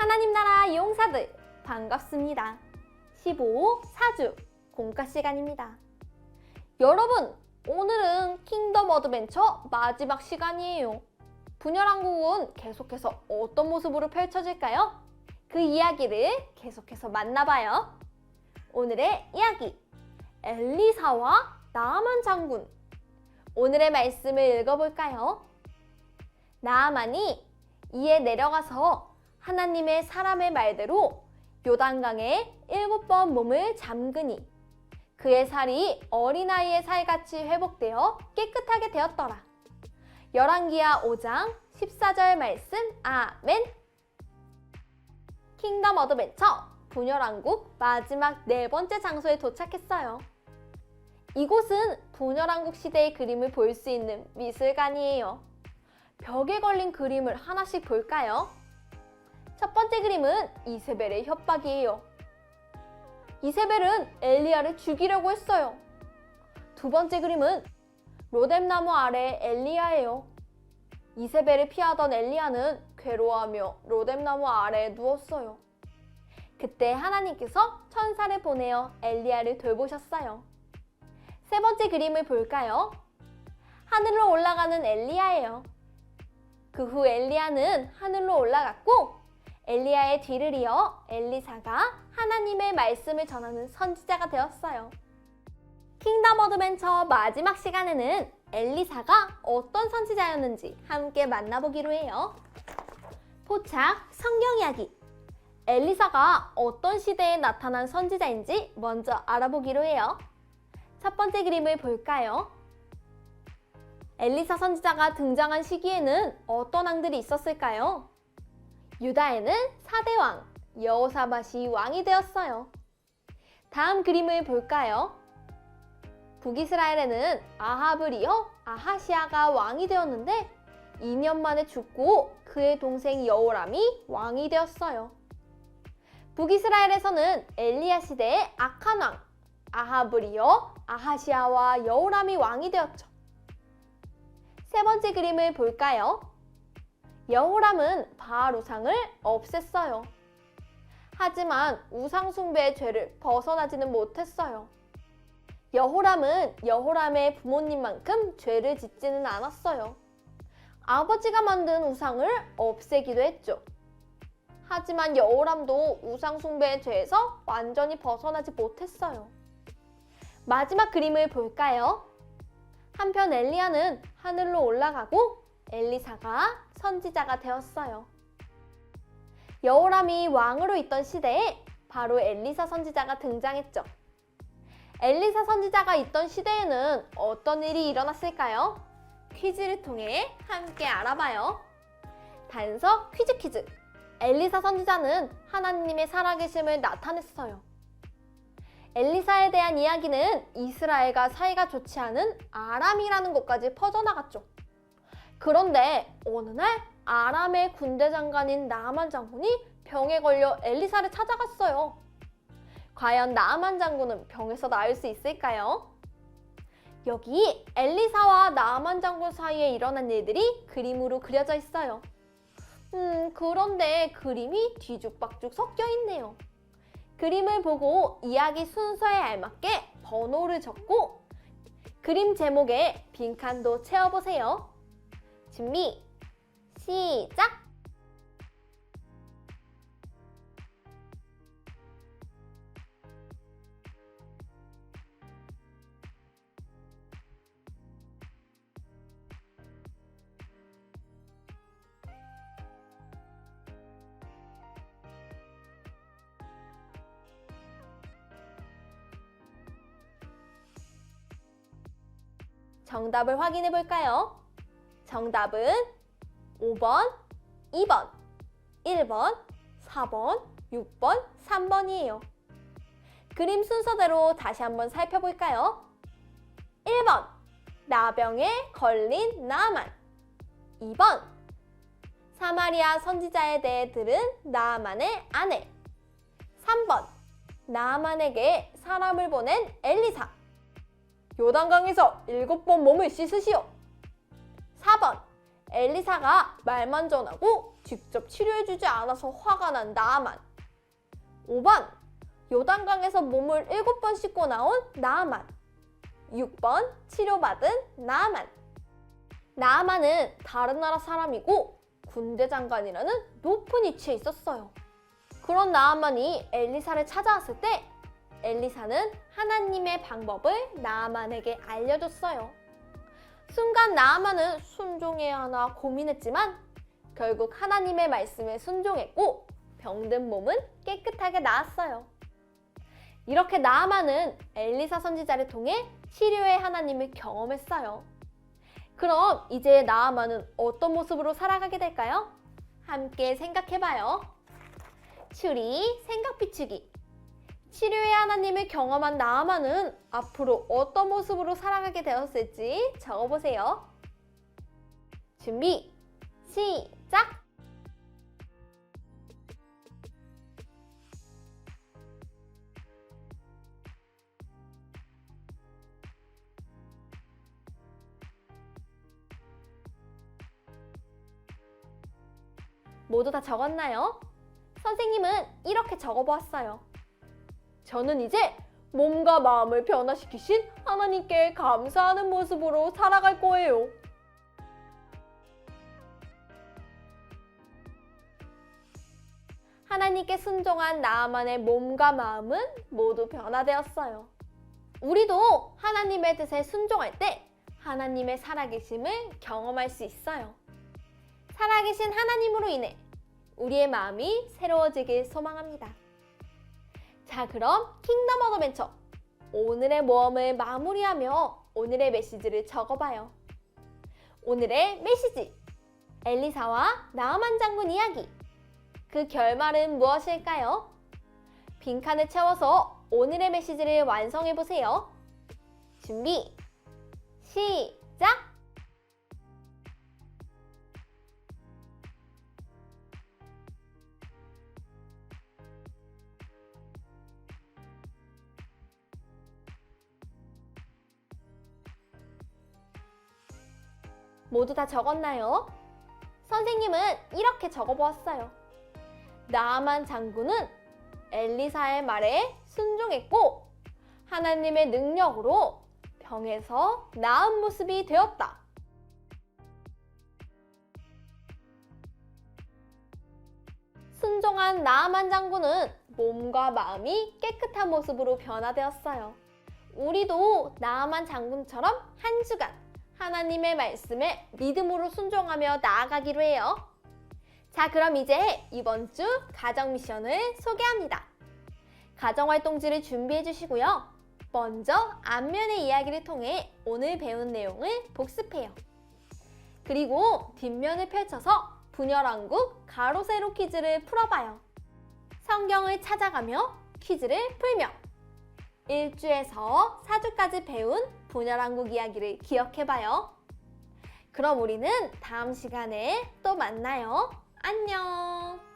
하나님 나라 용사들 반갑습니다. 15 사주 공과 시간입니다. 여러분, 오늘은 킹덤 어드벤처 마지막 시간이에요. 분열왕국은 계속해서 어떤 모습으로 펼쳐질까요? 그 이야기를 계속해서 만나봐요. 오늘의 이야기, 엘리사와 나아만 장군. 오늘의 말씀을 읽어볼까요? 나아만이 이에 내려가서 하나님의 사람의 말대로 요단강에 7번 몸을 잠그니 그의 살이 어린아이의 살같이 회복되어 깨끗하게 되었더라. 열왕기하 5장 14절 말씀. 아멘. 킹덤 어드벤처 분열왕국 마지막 4번째 장소에 도착했어요. 이곳은 분열왕국 시대의 그림을 볼 수 있는 미술관이에요. 벽에 걸린 그림을 하나씩 볼까요? 첫 번째 그림은 이세벨의 협박이에요. 이세벨은 엘리야를 죽이려고 했어요. 두 번째 그림은 로뎀나무 아래 엘리야예요. 이세벨을 피하던 엘리야는 괴로워하며 로뎀나무 아래에 누웠어요. 그때 하나님께서 천사를 보내어 엘리야를 돌보셨어요. 세 번째 그림을 볼까요? 하늘로 올라가는 엘리야예요. 그 후 엘리야는 하늘로 올라갔고 엘리야의 뒤를 이어 엘리사가 하나님의 말씀을 전하는 선지자가 되었어요. 킹덤 어드벤처 마지막 시간에는 엘리사가 어떤 선지자였는지 함께 만나보기로 해요. 포착 성경 이야기. 엘리사가 어떤 시대에 나타난 선지자인지 먼저 알아보기로 해요. 첫 번째 그림을 볼까요? 엘리사 선지자가 등장한 시기에는 어떤 왕들이 있었을까요? 유다에는 4대 왕, 여호사밧이 왕이 되었어요. 다음 그림을 볼까요? 북이스라엘에는 아합을 이어 아하시아가 왕이 되었는데 2년 만에 죽고 그의 동생 여호람이 왕이 되었어요. 북이스라엘에서는 엘리야 시대의 악한 왕, 아합을 이어 아하시아와 여호람이 왕이 되었죠. 세 번째 그림을 볼까요? 여호람은 바알 우상을 없앴어요. 하지만 우상 숭배의 죄를 벗어나지는 못했어요. 여호람은 여호람의 부모님만큼 죄를 짓지는 않았어요. 아버지가 만든 우상을 없애기도 했죠. 하지만 여호람도 우상 숭배의 죄에서 완전히 벗어나지 못했어요. 마지막 그림을 볼까요? 한편 엘리야는 하늘로 올라가고 엘리사가 선지자가 되었어요. 여호람이 왕으로 있던 시대에 바로 엘리사 선지자가 등장했죠. 엘리사 선지자가 있던 시대에는 어떤 일이 일어났을까요? 퀴즈를 통해 함께 알아봐요. 단서 퀴즈. 엘리사 선지자는 하나님의 살아계심을 나타냈어요. 엘리사에 대한 이야기는 이스라엘과 사이가 좋지 않은 아람이라는 곳까지 퍼져나갔죠. 그런데 어느 날 아람의 군대 장관인 나아만 장군이 병에 걸려 엘리사를 찾아갔어요. 과연 나아만 장군은 병에서 나을 수 있을까요? 여기 엘리사와 나아만 장군 사이에 일어난 일들이 그림으로 그려져 있어요. 그런데 그림이 뒤죽박죽 섞여 있네요. 그림을 보고 이야기 순서에 알맞게 번호를 적고 그림 제목에 빈칸도 채워보세요. 준비, 시작! 정답을 확인해 볼까요? 정답은 5번, 2번, 1번, 4번, 6번, 3번이에요. 그림 순서대로 다시 한번 살펴볼까요? 1번, 나병에 걸린 나아만. 2번, 사마리아 선지자에 대해 들은 나아만의 아내. 3번, 나아만에게 사람을 보낸 엘리사. 요단강에서 7번 몸을 씻으시오. 4번, 엘리사가 말만 전하고 직접 치료해주지 않아서 화가 난 나아만. 5번, 요단강에서 몸을 7번 씻고 나온 나아만. 6번, 치료받은 나아만. 나아만은 다른 나라 사람이고 군대 장관이라는 높은 위치에 있었어요. 그런 나아만이 엘리사를 찾아왔을 때 엘리사는 하나님의 방법을 나아만에게 알려줬어요. 순간 나아만은 순종해야 하나 고민했지만 결국 하나님의 말씀에 순종했고 병든 몸은 깨끗하게 나았어요. 이렇게 나아만은 엘리사 선지자를 통해 치료의 하나님을 경험했어요. 그럼 이제 나아만은 어떤 모습으로 살아가게 될까요? 함께 생각해봐요. 추리, 생각 비추기. 치료의 하나님을 경험한 나아만은 앞으로 어떤 모습으로 살아가게 되었을지 적어보세요. 준비, 시작! 모두 다 적었나요? 선생님은 이렇게 적어보았어요. 저는 이제 몸과 마음을 변화시키신 하나님께 감사하는 모습으로 살아갈 거예요. 하나님께 순종한 나아만의 몸과 마음은 모두 변화되었어요. 우리도 하나님의 뜻에 순종할 때 하나님의 살아계심을 경험할 수 있어요. 살아계신 하나님으로 인해 우리의 마음이 새로워지길 소망합니다. 자, 그럼 킹덤 어드벤처 오늘의 모험을 마무리하며 오늘의 메시지를 적어봐요. 오늘의 메시지, 엘리사와 나아만 장군 이야기. 그 결말은 무엇일까요? 빈칸을 채워서 오늘의 메시지를 완성해보세요. 준비, 시작! 모두 다 적었나요? 선생님은 이렇게 적어보았어요. 나아만 장군은 엘리사의 말에 순종했고 하나님의 능력으로 병에서 나은 모습이 되었다. 순종한 나아만 장군은 몸과 마음이 깨끗한 모습으로 변화되었어요. 우리도 나아만 장군처럼 한 주간 하나님의 말씀에 믿음으로 순종하며 나아가기로 해요. 자, 그럼 이제 이번 주 가정 미션을 소개합니다. 가정활동지를 준비해 주시고요. 먼저 앞면의 이야기를 통해 오늘 배운 내용을 복습해요. 그리고 뒷면을 펼쳐서 분열왕국 가로 세로 퀴즈를 풀어봐요. 성경을 찾아가며 퀴즈를 풀며 1주에서 4주까지 배운 분열왕국 이야기를 기억해봐요. 그럼 우리는 다음 시간에 또 만나요. 안녕!